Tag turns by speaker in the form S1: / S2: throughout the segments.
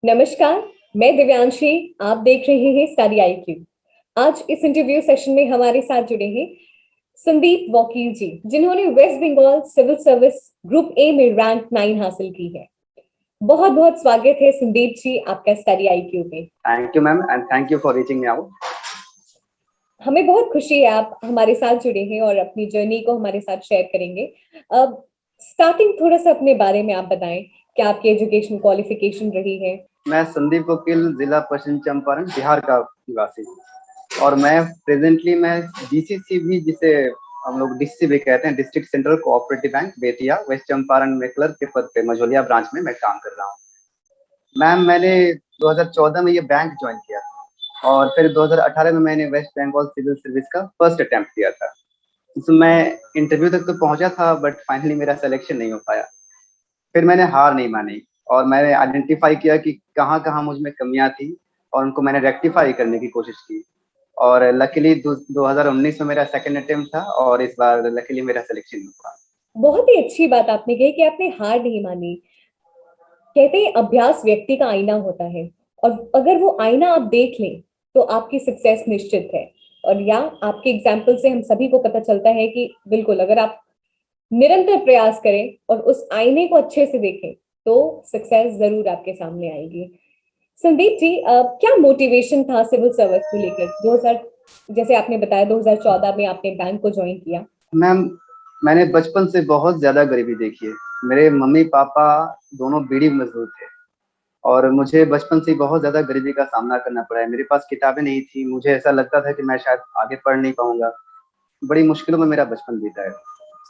S1: नमस्कार, मैं दिव्यांशी। आप देख रहे हैं स्टडी आईक्यू। आज इस इंटरव्यू सेशन में हमारे साथ जुड़े हैं संदीप वकील जी, जिन्होंने West Bengal civil service group A में रैंक 9 हासिल की है। बहुत बहुत स्वागत है संदीप जी आपका स्टडी आईक्यू पे।
S2: Thank you ma'am and thank you for reaching me out.
S1: हमें बहुत खुशी है आप हमारे साथ जुड़े हैं और अपनी जर्नी को हमारे साथ शेयर करेंगे। अब स्टार्टिंग थोड़ा सा अपने बारे में आप बताएं, क्या आपकी एजुकेशन क्वालिफिकेशन रही है?
S2: मैं संदीप वकील, जिला पश्चिम चंपारण, बिहार का निवासी और मैं प्रेजेंटली डीसीसी भी, जिसे हम लोग डीसीसी भी कहते हैं, district central cooperative bank Bettiah, West Champaran में क्लर्क के पद पे मझोलिया ब्रांच में मैं काम कर रहा हूँ। मैम, मैंने 2014 में ये बैंक ज्वाइन किया था और फिर 2018 में मैंने वेस्ट बंगाल सिविल सर्विस का फर्स्ट अटेम्प्ट किया था। इसमें मैं इंटरव्यू तक तो पहुंचा था बट फाइनली मेरा सिलेक्शन नहीं हो पाया। फिर मैंने हार नहीं मानी और मैंने आइडेंटिफाई किया कि कहाँ कहाँ मुझ में कमियां थी और उनको मैंने रेक्टिफाई करने की कोशिश की। और लकीली 2019 में मेरा सेकंड अटेम्प्ट था और इस बार लकीली मेरा सिलेक्शन हुआ।
S1: बहुत ही अच्छी बात आपने कही कि आपने हार नहीं मानी। कहते हैं अभ्यास व्यक्ति का आईना होता है, और अगर वो आईना आप देख लें तो आपकी सक्सेस निश्चित है। और या आपके एग्जाम्पल से हम सभी को पता चलता है कि बिल्कुल अगर आप निरंतर प्रयास करें और उस आईने को अच्छे से देखें तो सक्सेस जरूर आपके सामने आएगी। संदीप जी, क्या मोटिवेशन था सिविल सर्विस को लेकर? 2000, जैसे आपने बताया 2014 में आपने बैंक को ज्वाइन किया।
S2: मैम, मैंने बचपन से बहुत ज्यादा गरीबी देखी है। मेरे मम्मी पापा दोनों बीड़ी मजदूर थे और मुझे बचपन से ही बहुत ज्यादा गरीबी का सामना करना पड़ा है। मेरे पास किताबें नहीं थी, मुझे ऐसा लगता था कि मैं शायद आगे पढ़ नहीं पाऊंगा। बड़ी मुश्किलों में मेरा बचपन बीता है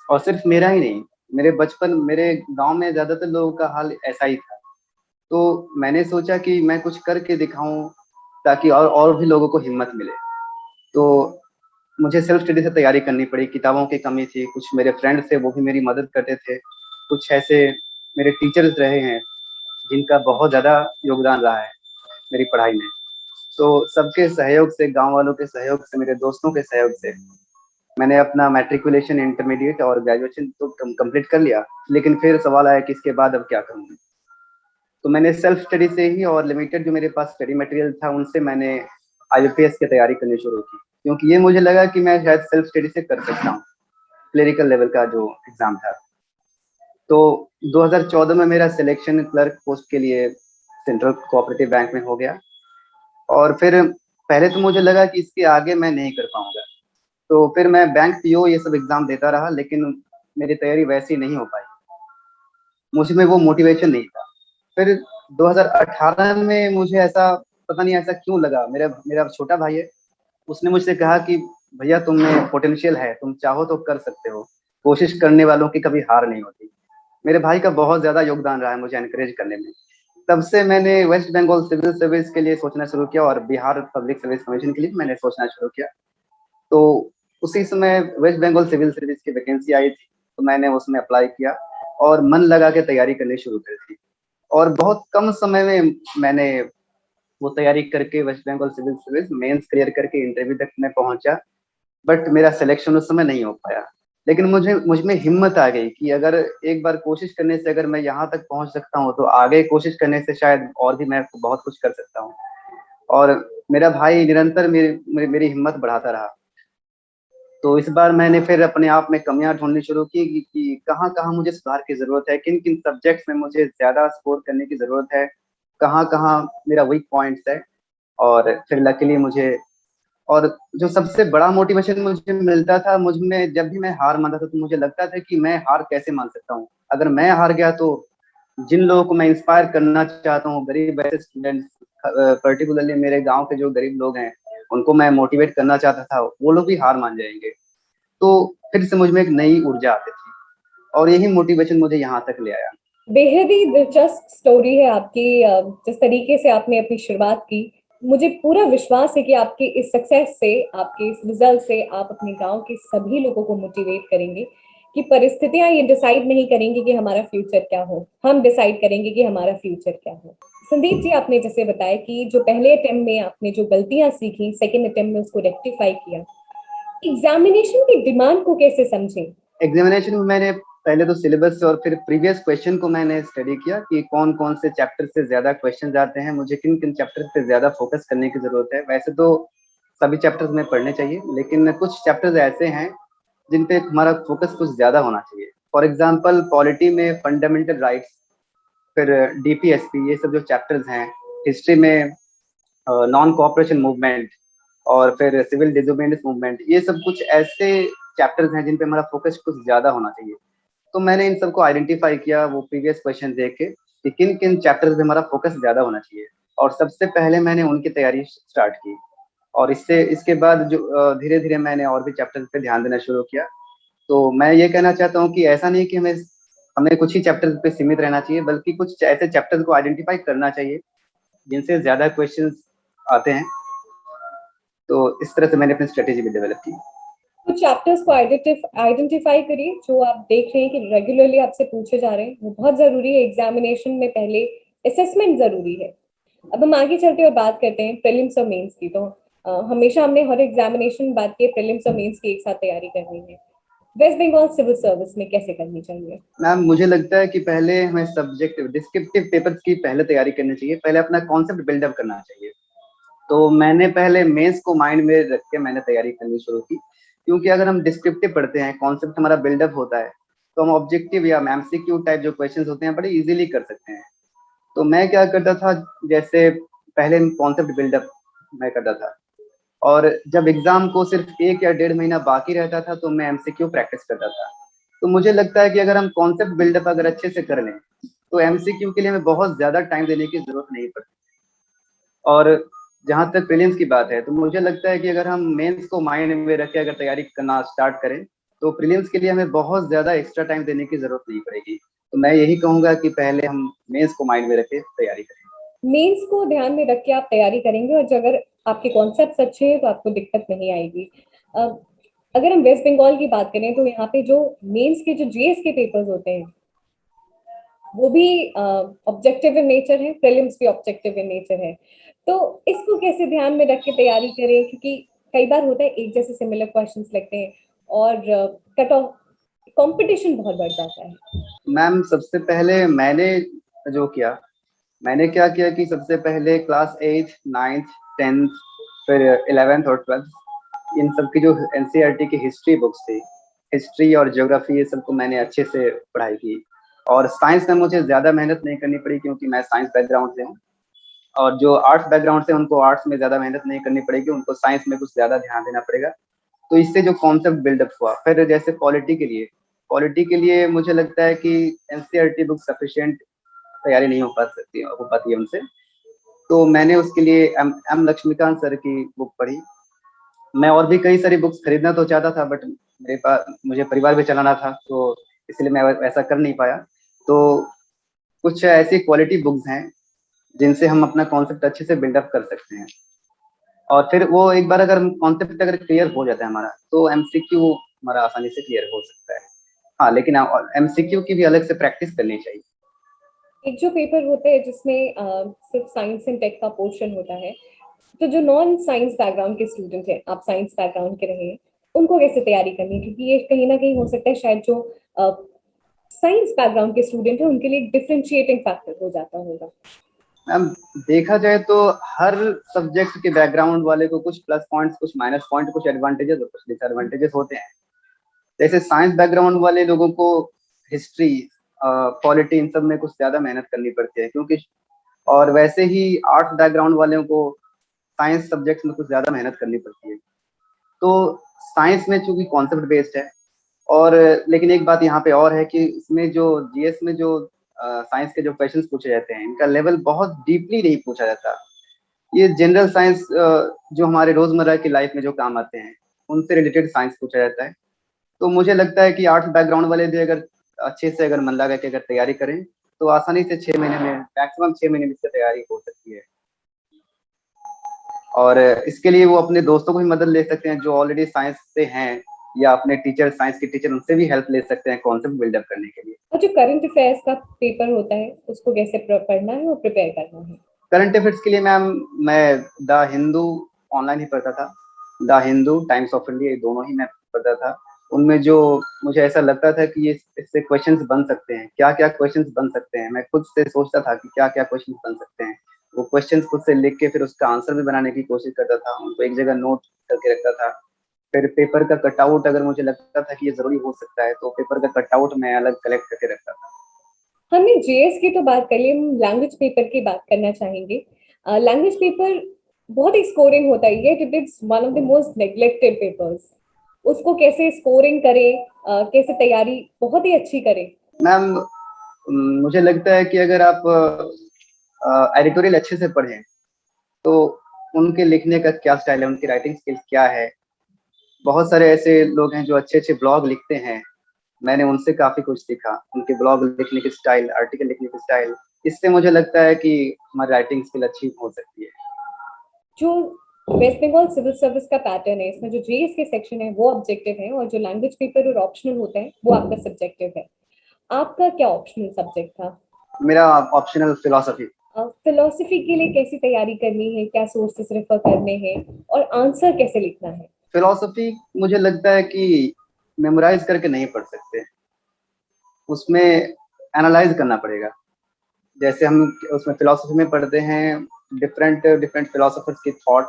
S2: और सिर्फ मेरा ही नहीं, मेरे गांव में ज्यादातर लोगों का हाल ऐसा ही था। तो मैंने सोचा कि मैं कुछ करके दिखाऊं ताकि और भी लोगों को हिम्मत मिले। तो मुझे सेल्फ स्टडी से तैयारी करनी पड़ी। किताबों की कमी थी, कुछ मेरे फ्रेंड्स थे वो भी मेरी मदद करते थे, कुछ ऐसे मेरे टीचर्स रहे हैं जिनका बहुत ज़्यादा योगदान रहा है मेरी पढ़ाई में। तो सबके सहयोग से, गांव वालों के सहयोग से, मेरे दोस्तों के सहयोग से मैंने अपना मैट्रिकुलेशन, इंटरमीडिएट और ग्रेजुएशन तो कंप्लीट कर लिया। लेकिन फिर सवाल आया कि इसके बाद अब क्या करूँ। तो मैंने सेल्फ स्टडी से ही और लिमिटेड जो मेरे पास स्टडी मटेरियल था उनसे मैंने आईबीपीएस की तैयारी करनी शुरू की, क्योंकि ये मुझे लगा कि मैं शायद सेल्फ स्टडी से कर सकता हूँ। क्लरिकल लेवल का जो एग्जाम था। तो 2014 में मेरा सिलेक्शन क्लर्क पोस्ट के लिए सेंट्रल कोऑपरेटिव बैंक में हो गया और फिर पहले तो मुझे लगा कि इसके आगे मैं नहीं कर पाऊंगा। तो फिर मैं बैंक पीओ ये सब एग्जाम देता रहा, लेकिन मेरी तैयारी वैसी नहीं हो पाई। मुझ में वो मोटिवेशन नहीं था। फिर 2018 में मुझे ऐसा, पता नहीं ऐसा क्यों लगा, मेरा मेरा छोटा भाई है, उसने मुझसे कहा कि भैया तुम में पोटेंशियल है, तुम चाहो तो कर सकते हो, कोशिश करने वालों की कभी हार नहीं होती। मेरे भाई का बहुत ज्यादा योगदान रहा है मुझे एनकरेज करने में। तब से मैंने वेस्ट बंगाल सिविल सर्विस के लिए सोचना शुरू किया और बिहार पब्लिक सर्विस कमीशन के लिए मैंने सोचना शुरू किया। तो उसी समय वेस्ट बंगाल सिविल सर्विस की वैकेंसी आई थी, तो मैंने उसमें अप्लाई किया और मन लगा के तैयारी करनी शुरू कर दी। और बहुत कम समय में मैंने वो तैयारी करके West Bengal civil service mains clear करके इंटरव्यू तक मैं पहुंचा। बट मेरा सिलेक्शन उस समय नहीं हो पाया। लेकिन मुझ में हिम्मत आ गई कि अगर एक बार कोशिश करने से अगर मैं यहाँ तक पहुंच सकता हूँ तो आगे कोशिश करने से शायद और भी मैं बहुत कुछ कर सकता हूँ। और मेरा भाई निरंतर मेरी हिम्मत बढ़ाता रहा। तो इस बार मैंने फिर अपने आप में कमियां ढूंढनी शुरू की कि कहाँ कहाँ मुझे सुधार की जरूरत है, किन किन सब्जेक्ट्स में मुझे ज्यादा स्कोर करने की जरूरत है, कहाँ कहाँ मेरा वीक पॉइंट्स है। और फिर लकीली मुझे, और जो सबसे बड़ा मोटिवेशन मुझे मिलता था, मुझ में जब भी मैं हार मानता था तो मुझे लगता था कि मैं हार कैसे मान सकता हूँ। अगर मैं हार गया तो जिन लोगों को मैं इंस्पायर करना चाहता हूँ, गरीब ऐसे स्टूडेंट्स, पर्टिकुलरली मेरे गांव के जो गरीब लोग हैं, उनको मैं मोटिवेट करना चाहता था, वो लोग भी हार मान जाएंगे। तो फिर से मुझ में एक नई ऊर्जा आती थी और यही मोटिवेशन मुझे यहाँ तक ले आया।
S1: बेहद ही दिलचस्प स्टोरी है आपकी। जिस तरीके से आपने अपनी शुरुआत की, मुझे पूरा विश्वास है कि आपके इस सक्सेस से, आपके इस रिजल्ट से आप अपने गांव के सभी लोगों को मोटिवेट करेंगे कि परिस्थितियां ये डिसाइड नहीं करेंगी कि हमारा फ्यूचर क्या हो, हम डिसाइड करेंगे कि हमारा फ्यूचर क्या हो। संदीप जी, आपने जैसे बताया कि जो पहले अटेम्प्ट में आपने जो गलतियां सीखी, सेकेंड अटेम्प्ट में उसको रेक्टिफाई किया। एग्जामिनेशन की डिमांड को कैसे समझें?
S2: एग्जामिनेशन में मैंने पहले तो सिलेबस से और फिर प्रीवियस क्वेश्चन को मैंने स्टडी किया कि कौन कौन से चैप्टर से ज्यादा क्वेश्चन आते हैं, मुझे किन किन चैप्टर पे ज्यादा फोकस करने की जरूरत है। वैसे तो सभी चैप्टर्स में पढ़ने चाहिए, लेकिन कुछ चैप्टर्स ऐसे हैं जिन पे हमारा फोकस कुछ ज्यादा होना चाहिए। फॉर एग्जाम्पल पॉलिटी में फंडामेंटल राइट्स, फिर डीपीएसपी, ये सब जो चैप्टर्स हैं। हिस्ट्री में नॉन कोऑपरेशन मूवमेंट, और फिर सिविल डिसोबीडियंस मूवमेंट, ये सब कुछ ऐसे चैप्टर्स हैं जिन पे हमारा फोकस कुछ ज्यादा होना चाहिए। तो मैंने इन सबको आइडेंटिफाई किया वो प्रीवियस क्वेश्चन देख के कि किन किन चैप्टर्स पे हमारा फोकस ज्यादा होना चाहिए, और सबसे पहले मैंने उनकी तैयारी स्टार्ट की। और इसके बाद जो धीरे धीरे मैंने और भी चैप्टर्स पे ध्यान देना शुरू किया। तो मैं ये कहना चाहता हूँ कि ऐसा नहीं कि हमें हमें कुछ ही चैप्टर्स पे सीमित रहना चाहिए, बल्कि कुछ ऐसे चैप्टर्स को आइडेंटिफाई करना चाहिए जिनसे ज्यादा क्वेश्चंस आते हैं। तो इस तरह से मैंने अपनी स्ट्रेटेजी भी डेवलप की।
S1: कुछ चैप्टर्स को आइडेंटिफाई करिए जो आप देख रहे हैं कि रेगुलरली आपसे पूछे जा रहे हैं, वो बहुत जरूरी है। एग्जामिनेशन में पहले असेसमेंट जरूरी है। अब हम आगे चलते और बात करते हैं प्रीलिम्स और मेंस की। तो हमेशा हमने हर एग्जामिनेशन में बात की है प्रीलिम्स और मेंस की एक साथ तैयारी करनी है। वेस्ट बंगाल सिविल सर्विस में कैसे करनी चाहिए?
S2: मैम मुझे लगता है कि पहले हमें सब्जेक्टिव डिस्क्रिप्टिव पेपर्स की पहले तैयारी करनी चाहिए, पहले अपना कॉन्सेप्ट बिल्डअप करना चाहिए। तो मैंने पहले मेंस को माइंड में रख के मैंने तैयारी करनी शुरू की, क्योंकि अगर हम डिस्क्रिप्टिव पढ़ते हैं, कॉन्सेप्ट हमारा बिल्डअप होता है, तो हम ऑब्जेक्टिव या एमसीक्यू टाइप जो क्वेश्चंस होते हैं बड़े इजीली कर सकते हैं। तो मैं क्या करता था, जैसे पहले कॉन्सेप्ट बिल्डअप मैं करता था, और जब एग्जाम को सिर्फ 1 या 1.5 महीना बाकी रहता था तो मैं एमसीक्यू प्रैक्टिस करता था। तो मुझे लगता है कि अगर हम कॉन्सेप्ट बिल्डअप अगर अच्छे से कर लें तो एमसीक्यू के लिए हमें बहुत ज्यादा टाइम देने की जरूरत नहीं पड़ती। और जहाँ तक प्रीलिम्स की बात है, तो मुझे लगता है कि अगर हम मेंस को माइंड में रख के अगर तैयारी करना स्टार्ट करें तो प्रीलिम्स के लिए हमें बहुत ज्यादा एक्स्ट्रा टाइम देने की जरूरत नहीं पड़ेगी। तो मैं यही कहूंगा कि पहले हम मेंस को माइंड में रख के तैयारी करें।
S1: मेंस को ध्यान में रख के आप तैयारी करेंगे और अगर आपके कॉन्सेप्ट अच्छे हैं तो आपको दिक्कत नहीं आएगी। अगर हम वेस्ट बंगाल की बात करें तो यहाँ पे जो मेंस के जो जीएस के पेपर्स होते हैं वो भी ऑब्जेक्टिव इन नेचर है, प्रीलिम्स भी ऑब्जेक्टिव इन नेचर है। तो इसको कैसे ध्यान में रख के तैयारी करें, क्योंकि कई बार होता है एक जैसे सिमिलर क्वेश्चंस लगते हैं और कट ऑफ कंपटीशन बहुत बढ़ जाता है।
S2: मैम सबसे पहले जो किया मैंने क्या किया कि सबसे पहले क्लास 8, 9th, 10th, फिर 11th और 12th, इन सब की जो एनसीईआरटी की हिस्ट्री बुक्स थी, हिस्ट्री और ज्योग्राफी, ये सब को मैंने अच्छे से पढ़ाई की। और साइंस में मुझे ज़्यादा मेहनत नहीं करनी पड़ी, क्योंकि मैं साइंस बैकग्राउंड से हूँ। और जो आर्ट्स बैकग्राउंड से उनको आर्ट्स में ज़्यादा मेहनत नहीं करनी पड़ेगी, उनको साइंस में कुछ ज़्यादा ध्यान देना पड़ेगा। तो इससे जो कॉन्सेप्ट बिल्डअप हुआ, फिर जैसे पॉलिटी के लिए मुझे लगता है कि एनसीईआरटी बुक सफिशिएंट तैयारी नहीं हो पाती है उनसे। तो मैंने उसके लिए एम लक्ष्मीकांत सर की बुक पढ़ी। मैं और भी कई सारी बुक्स खरीदना तो चाहता था, बट मेरे पास मुझे परिवार भी चलाना था, तो इसलिए मैं ऐसा कर नहीं पाया। तो कुछ ऐसी क्वालिटी बुक्स हैं जिनसे हम अपना कॉन्सेप्ट अच्छे से बिल्डअप कर सकते हैं। और फिर वो एक बार अगर कॉन्सेप्ट अगर क्लियर हो जाता है हमारा, तो एमसीक्यू हमारा आसानी से क्लियर हो सकता है। हाँ, लेकिन एमसीक्यू की भी अलग से प्रैक्टिस करनी चाहिए।
S1: एक जो पेपर होता है जिसमें सिर्फ साइंस एंड टेक का पोर्शन होता है, तो जो नॉन साइंस बैकग्राउंड के स्टूडेंट है, आप साइंस बैकग्राउंड के रहे हैं, उनको कैसे तैयारी करनी है? क्योंकि ये कहीं ना कहीं हो सकता है शायद जो साइंस बैकग्राउंड के स्टूडेंट है उनके लिए डिफरेंशिएटिंग फैक्टर हो जाता होगा।
S2: मैम देखा जाए तो हर सब्जेक्ट के बैकग्राउंड वाले को कुछ प्लस पॉइंट्स, कुछ माइनस पॉइंट, कुछ एडवांटेजेस और कुछ डिसएडवांटेजेस होते हैं। जैसे साइंस बैकग्राउंड वाले लोगों को हिस्ट्री, पॉलिटी, इन सब में कुछ ज्यादा मेहनत करनी पड़ती है, क्योंकि और वैसे ही आर्ट्स बैकग्राउंड वालों को साइंस सब्जेक्ट्स में कुछ ज्यादा मेहनत करनी पड़ती है। तो साइंस में चूंकि कॉन्सेप्ट बेस्ड है, और लेकिन एक बात यहाँ पे और है कि इसमें जो जीएस में जो साइंस के जो क्वेश्चंस पूछे जाते हैं, इनका लेवल बहुत डीपली नहीं पूछा जाता। ये जनरल साइंस जो हमारे रोजमर्रा की लाइफ में जो काम आते हैं, उनसे रिलेटेड साइंस पूछा जाता है। तो मुझे लगता है कि आर्ट्स बैकग्राउंड वाले भी अगर अच्छे से अगर मन लगा के अगर तैयारी करें, तो आसानी से 6 महीने में, मैक्सिमम 6 महीने में इससे तैयारी हो सकती है। और इसके लिए वो अपने दोस्तों को भी मदद ले सकते हैं जो ऑलरेडी साइंस से हैं, या अपने टीचर, साइंस के टीचर, उनसे भी हेल्प ले सकते हैं कॉन्सेप्ट बिल्डअप करने के लिए।
S1: और जो करंट अफेयर्स का पेपर होता है उसको कैसे पढ़ना है और प्रिपेयर करना है?
S2: करंट अफेयर्स के लिए मैम मैं द हिंदू ऑनलाइन ही पढ़ता था। The Hindu, times of India, ये दोनों ही मैं पढ़ता था। उनमें जो मुझे ऐसा लगता था कि ये इससे क्वेश्चंस बन सकते हैं, क्या क्या क्वेश्चंस बन सकते हैं, मैं खुद से सोचता था कि क्या क्या क्वेश्चंस बन सकते हैं। वो क्वेश्चंस खुद से लिख के फिर उसका आंसर भी बनाने की कोशिश करता था, उनको एक जगह नोट करके रखता था। फिर पेपर का कटआउट अगर मुझे लगता था कि ये जरूरी हो सकता है तो पेपर का कटआउट मैं अलग कलेक्ट करके रखता था।
S1: हमने जेएस की तो बात कर ली, हम लैंग्वेज पेपर की बात करना चाहेंगे। लैंग्वेज पेपर बहुत ही स्कोरिंग होता है, yet it is one of the most neglected papers. उसको कैसे स्कोरिंग करें, कैसे तैयारी बहुत ही अच्छी करें?
S2: मैम, मुझे लगता है कि अगर आप एडिटोरियल अच्छे से पढ़ें तो उनके लिखने का क्या स्टाइल है, उनकी राइटिंग स्किल क्या है। बहुत सारे ऐसे लोग हैं जो अच्छे अच्छे ब्लॉग लिखते हैं, मैंने उनसे काफी कुछ सीखा, उनके ब्लॉग लिखने की स्टाइल, आर्टिकल लिखने की स्टाइल। इससे मुझे लगता है कि हमारी राइटिंग स्किल अच्छी हो सकती है।
S1: जो वेस्ट बंगाल सिविल सर्विस का पैटर्न है, इसमें जो जेएस के सेक्शन है वो ऑब्जेक्टिव है, और जो लैंग्वेज पेपर और ऑप्शनल होता है वो आपका सब्जेक्टिव है। आपका क्या ऑप्शनल सब्जेक्ट था?
S2: मेरा ऑप्शनल फिलोसफी।
S1: फिलोसफी के लिए कैसी तैयारी करनी है, क्या सोर्सेस रेफर करने हैं, और आंसर कैसे लिखना है?
S2: फिलोसफी मुझे लगता है कि मेमोराइज करके नहीं पढ़ सकते, उसमें एनालाइज करना पड़ेगा। जैसे हम उसमें फिलोसफी में पढ़ते हैं डिफरेंट डिफरेंट फिलोसफर्स की थॉट,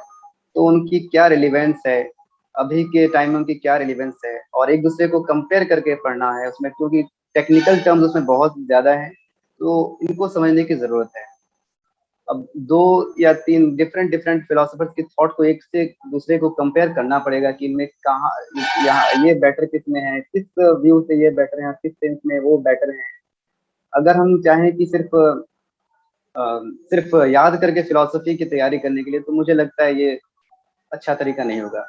S2: तो उनकी क्या रिलीवेंस है, अभी के टाइम में उनकी क्या रिलीवेंस है, और एक दूसरे को कंपेयर करके पढ़ना है उसमें, क्योंकि टेक्निकल टर्म्स उसमें बहुत ज्यादा हैं, तो इनको समझने की जरूरत है। अब दो या तीन डिफरेंट डिफरेंट फिलोसफर्स की थॉट को एक से दूसरे को कंपेयर करना पड़ेगा कि इनमें कहाँ, यहाँ ये बेटर किस में है, किस व्यू से ये बेटर है, किस सेंस में वो बेटर है। अगर हम चाहें कि सिर्फ याद करके फिलोसफी की तैयारी करने के लिए, तो मुझे लगता है ये अच्छा तरीका नहीं होगा।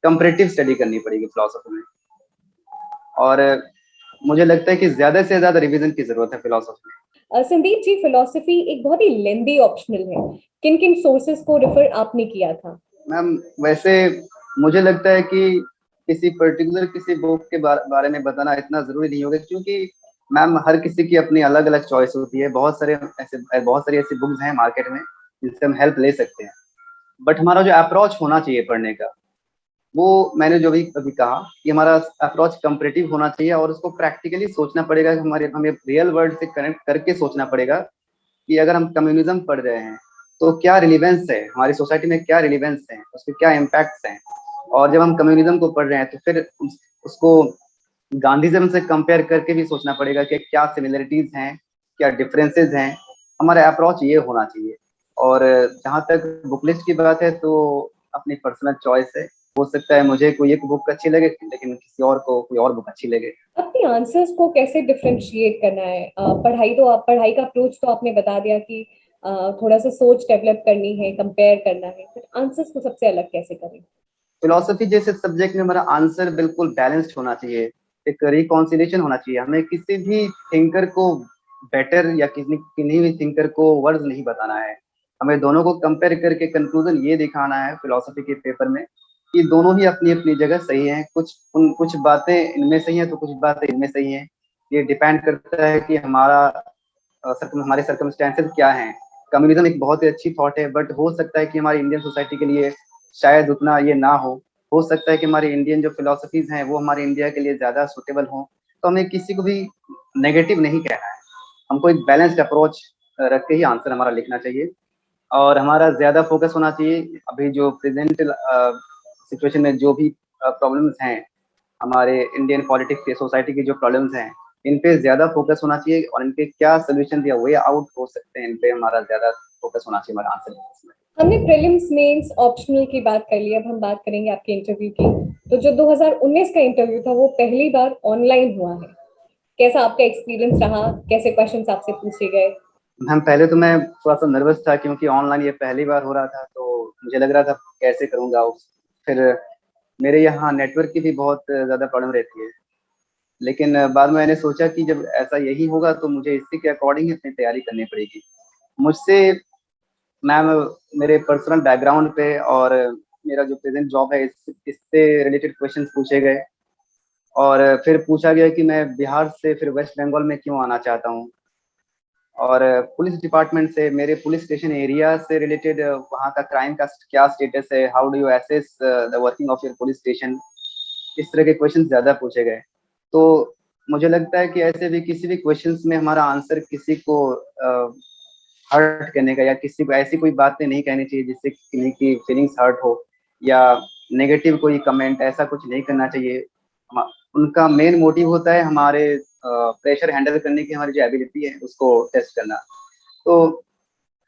S2: कंपैरेटिव स्टडी करनी पड़ेगी फिलोसफी में, और मुझे लगता है कि ज्यादा से ज्यादा रिवीजन की जरूरत है फिलोसफी में।
S1: संदीप जी, फिलोसफी एक बहुत ही लेंदी ऑप्शनल है, किन किन सोर्सेस को रेफर आपने किया था?
S2: मैम, वैसे मुझे लगता है कि किसी पर्टिकुलर किसी बुक के बारे में बताना इतना जरूरी नहीं होगा, क्योंकि मैम हर किसी की अपनी अलग अलग चॉइस होती है। बहुत सारी ऐसी बुक्स हैं मार्केट में जिनसे हम हेल्प ले सकते हैं, बट हमारा जो अप्रोच होना चाहिए पढ़ने का, वो मैंने जो भी अभी कहा कि हमारा अप्रोच कंपैरेटिव होना चाहिए, और उसको प्रैक्टिकली सोचना पड़ेगा कि हमें रियल वर्ल्ड से कनेक्ट करके सोचना पड़ेगा कि अगर हम कम्युनिज्म पढ़ रहे हैं तो क्या रिलीवेंस है, हमारी सोसाइटी में क्या रिलीवेंस है, उसके क्या इम्पैक्ट्स हैं। और जब हम कम्युनिज्म को पढ़ रहे हैं तो फिर उसको गांधीज्म से कंपेयर करके भी सोचना पड़ेगा कि क्या सिमिलरिटीज हैं, क्या डिफरेंसेस हैं। हमारा अप्रोच ये होना चाहिए। और जहाँ तक बुक लिस्ट की बात है तो अपनी पर्सनल चॉइस है, हो सकता है मुझे कोई एक बुक अच्छी लगे लेकिन किसी और को कोई और बुक अच्छी लगे।
S1: अपने आंसर्स को कैसे डिफरेंशिएट करना है? पढ़ाई का अप्रोच तो आपने बता दिया कि थोड़ा सा सोच डेवलप करनी है, कंपेयर करना है, फिर आंसर्स को सबसे अलग कैसे करें?
S2: फिलोसफी जैसे सब्जेक्ट में हमारा आंसर बिल्कुल बैलेंस्ड होना चाहिए, एक रिकॉन्सिलेशन होना चाहिए। हमें किसी भी थिंकर को बेटर या किसी किन्हीं भी थिंकर को वर्ड नहीं बताना है, हमें दोनों को कंपेयर करके कंक्लूजन ये दिखाना है फिलोसफी के पेपर में कि दोनों ही अपनी अपनी जगह सही हैं। कुछ बातें इनमें सही हैं तो कुछ बातें इनमें सही हैं। ये डिपेंड करता है कि हमारे सर्कमस्टेंसेस क्या हैं। कम्युनिज्म एक बहुत ही अच्छी थॉट है, बट हो सकता है कि हमारी इंडियन सोसाइटी के लिए शायद उतना ये ना हो सकता है कि हमारी इंडियन जो फिलोसफीज हैं वो हमारे इंडिया के लिए ज्यादा सुटेबल हो। तो हमें किसी को भी नेगेटिव नहीं कहना है, हमको एक बैलेंस्ड अप्रोच रख के ही आंसर हमारा लिखना चाहिए। और हमारा ज्यादा फोकस होना चाहिए अभी जो प्रेजेंट सिचुएशन में जो भी प्रॉब्लम्स हैं, हमारे इंडियन पॉलिटिक्स के सोसाइटी की जो प्रॉब्लम्स हैं, इन पे ज्यादा फोकस होना चाहिए, और इनके क्या सोल्यूशन या वे आउट हो सकते हैं, इन पे हमारा ज्यादा फोकस होना चाहिए हमारा आंसर।
S1: हमने प्रीलिम्स मेंस ऑप्शनल की बात कर ली, अब हम बात करेंगे आपके इंटरव्यू की। तो जो 2019 का इंटरव्यू था वो पहली बार ऑनलाइन हुआ है, कैसा आपका एक्सपीरियंस रहा, कैसे क्वेश्चंस आपसे पूछे गए?
S2: मैम, पहले तो मैं थोड़ा सा नर्वस था क्योंकि ऑनलाइन ये पहली बार हो रहा था, तो मुझे लग रहा था कैसे करूंगा फिर मेरे यहाँ नेटवर्क की भी बहुत ज़्यादा प्रॉब्लम रहती है। लेकिन बाद में मैंने सोचा कि जब ऐसा यही होगा तो मुझे इसी के अकॉर्डिंग ही अपनी तैयारी करनी पड़ेगी। मुझसे मैम मेरे पर्सनल बैकग्राउंड पे और मेरा जो प्रेजेंट जॉब है इससे रिलेटेड क्वेश्चंस पूछे गए, और फिर पूछा गया कि मैं बिहार से फिर वेस्ट बंगाल में क्यों आना चाहता हूँ, और पुलिस डिपार्टमेंट से, मेरे पुलिस स्टेशन एरिया से रिलेटेड वहाँ का क्राइम का क्या स्टेटस है, how do you assess the working of your police station. इस तरह के क्वेश्चन ज्यादा पूछे गए। तो मुझे लगता है कि ऐसे भी किसी भी क्वेश्चंस में हमारा आंसर किसी को हर्ट करने का, या किसी को ऐसी कोई बातें नहीं कहनी चाहिए जिससे किसी की फीलिंग्स हर्ट हो, या नेगेटिव कोई कमेंट, ऐसा कुछ नहीं करना चाहिए। उनका मेन मोटिव होता है हमारे प्रेशर हैंडल करने की हमारी जो एबिलिटी है उसको टेस्ट करना। तो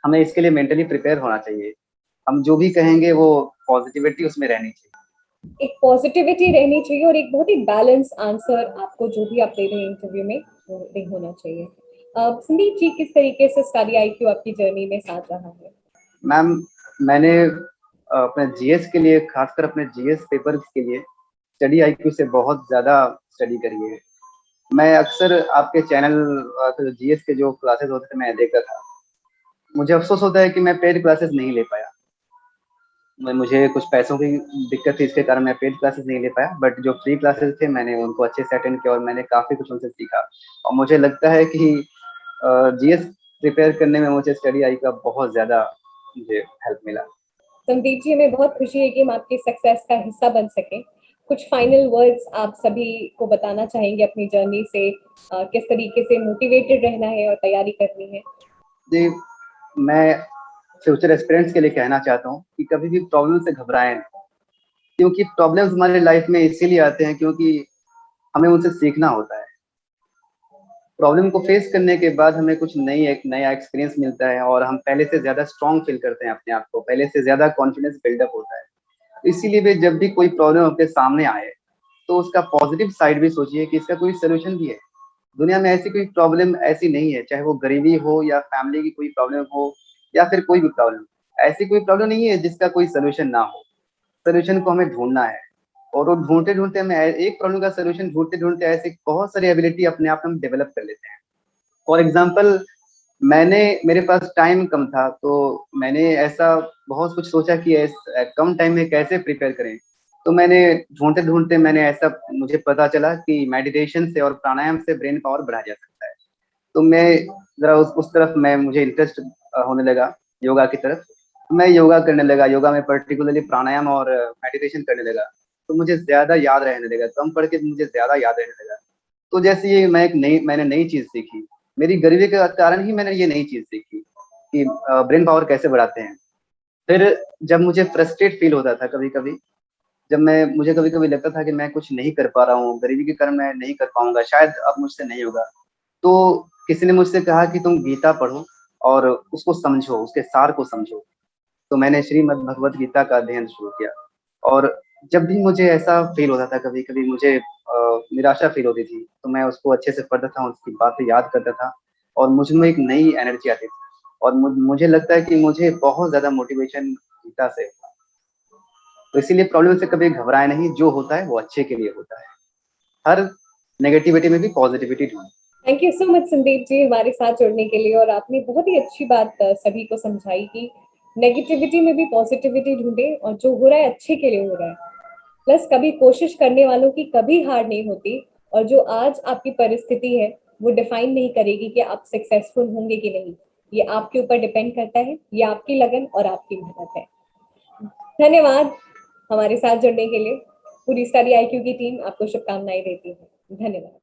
S2: हमें इसके लिए मेंटली प्रिपेयर होना चाहिए। हम जो भी कहेंगे वो पॉजिटिविटी उसमें रहनी चाहिए।
S1: एक पॉजिटिविटी रहनी चाहिए और एक बहुत ही बैलेंस आंसर आपको जो भी आप दे रहे हैं इंटरव्यू में वो नहीं होना चाहिए। संदीप जी, किस तरीके से स्टडी आईक्यू आपकी जर्नी में साथ रहा है?
S2: मैम, मैंने अपने जीएस के लिए, खासकर अपने जीएस पेपर्स के लिए स्टडी आईक्यू से बहुत ज्यादा स्टडी करी है। मैं अक्सर आपके चैनल जीएस के जो क्लासेस होते थे मैं देखता था। मुझे अफसोस होता है कि मैं पेड क्लासेस नहीं ले पाया। मुझे कुछ पैसों की दिक्कत थी, इसके कारण मैं पेड क्लासेस नहीं ले पाया, बट जो फ्री क्लासेस थे मैंने उनको अच्छे से अटेंड किया और मैंने काफी कुछ उनसे सीखा। और मुझे लगता है कि जीएस प्रिपेयर करने में मुझे स्टडी आई का बहुत ज्यादा मुझे हेल्प मिला।
S1: संदीप जी, हमें बहुत खुशी है कि हम आपकी सक्सेस का हिस्सा बन सके। कुछ फाइनल वर्ड्स आप सभी को बताना चाहेंगे अपनी जर्नी से, किस तरीके से मोटिवेटेड रहना है और तैयारी करनी है?
S2: जी, मैं फ्यूचर एस्पिरेंट्स के लिए कहना चाहता हूँ कि कभी भी प्रॉब्लम से घबराएं नहीं, क्योंकि प्रॉब्लम्स हमारे लाइफ में इसीलिए आते हैं क्योंकि हमें उनसे सीखना होता है। प्रॉब्लम को फेस करने के बाद हमें कुछ एक नया एक्सपीरियंस मिलता है और हम पहले से ज्यादा स्ट्रांग फील करते हैं अपने आप को, पहले से ज्यादा कॉन्फिडेंस बिल्डअप होता है। इसीलिए भी जब भी कोई प्रॉब्लम आपके सामने आए तो उसका पॉजिटिव साइड भी सोचिए कि इसका कोई सोल्यूशन भी है। दुनिया में ऐसी कोई प्रॉब्लम ऐसी नहीं है, चाहे वो गरीबी हो या फैमिली की कोई प्रॉब्लम हो या फिर कोई भी प्रॉब्लम, ऐसी कोई प्रॉब्लम नहीं है जिसका कोई सोल्यूशन ना हो। सोल्यूशन को हमें ढूंढना है, और वो ढूंढते ढूंढते हमें एक प्रॉब्लम का सोल्यूशन ढूंढते ढूंढते ऐसे बहुत सारी एबिलिटी अपने आप में हम डेवलप कर लेते हैं। फॉर एग्जाम्पल, मेरे पास टाइम कम था तो मैंने ऐसा बहुत कुछ सोचा कि कम टाइम में कैसे प्रिपेयर करें। तो मैंने ढूंढते ढूंढते मैंने ऐसा मुझे पता चला कि मेडिटेशन से और प्राणायाम से ब्रेन पावर बढ़ाया जा सकता है। तो मैं जरा उस तरफ मैं मुझे इंटरेस्ट होने लगा, योगा की तरफ। मैं योगा करने लगा, योगा में पर्टिकुलरली प्राणायाम और मेडिटेशन करने लगा। तो मुझे ज्यादा याद रहने लगा, कम पढ़ के मुझे ज्यादा याद रहने लगा। तो जैसे ये मैंने नई चीज सीखी, मेरी गरीबी के कारण ही मैंने ये नई चीज सीखी कि ब्रेन पावर कैसे बढ़ाते हैं। फिर जब मुझे फ्रस्ट्रेट फील होता था कभी कभी, जब मैं मुझे कभी कभी लगता था कि मैं कुछ नहीं कर पा रहा हूँ, गरीबी के कारण मैं नहीं कर पाऊंगा, शायद अब मुझसे नहीं होगा, तो किसी ने मुझसे कहा कि तुम गीता पढ़ो और उसको समझो, उसके सार को समझो। तो मैंने श्रीमद् भगवत गीता का अध्ययन शुरू किया। और जब भी मुझे ऐसा फील होता था, कभी कभी मुझे निराशा फील होती थी, तो मैं उसको अच्छे से पढ़ता था, उसकी बातें याद करता था और मुझ में एक नई एनर्जी आती थी। और मुझे लगता है कि मुझे बहुत ज्यादा मोटिवेशन गीता से। तो इसीलिए प्रॉब्लम से कभी घबराए नहीं, जो होता है वो अच्छे के लिए होता है। हर नेगेटिविटी में भी पॉजिटिविटी ढूंढ।
S1: Thank you so much Sandeep ji हमारे साथ जुड़ने के लिए, और आपने बहुत ही अच्छी बात सभी को समझाई कि नेगेटिविटी में भी पॉजिटिविटी ढूंढे और जो हो रहा है अच्छे के लिए हो रहा है। प्लस कभी कोशिश करने वालों की कभी हार नहीं होती, और जो आज आपकी परिस्थिति है वो डिफाइन नहीं करेगी कि आप सक्सेसफुल होंगे कि नहीं। ये आपके ऊपर डिपेंड करता है, ये आपकी लगन और आपकी मेहनत है। धन्यवाद हमारे साथ जुड़ने के लिए। पूरी स्टडी आईक्यू की टीम आपको शुभकामनाएं देती है। धन्यवाद।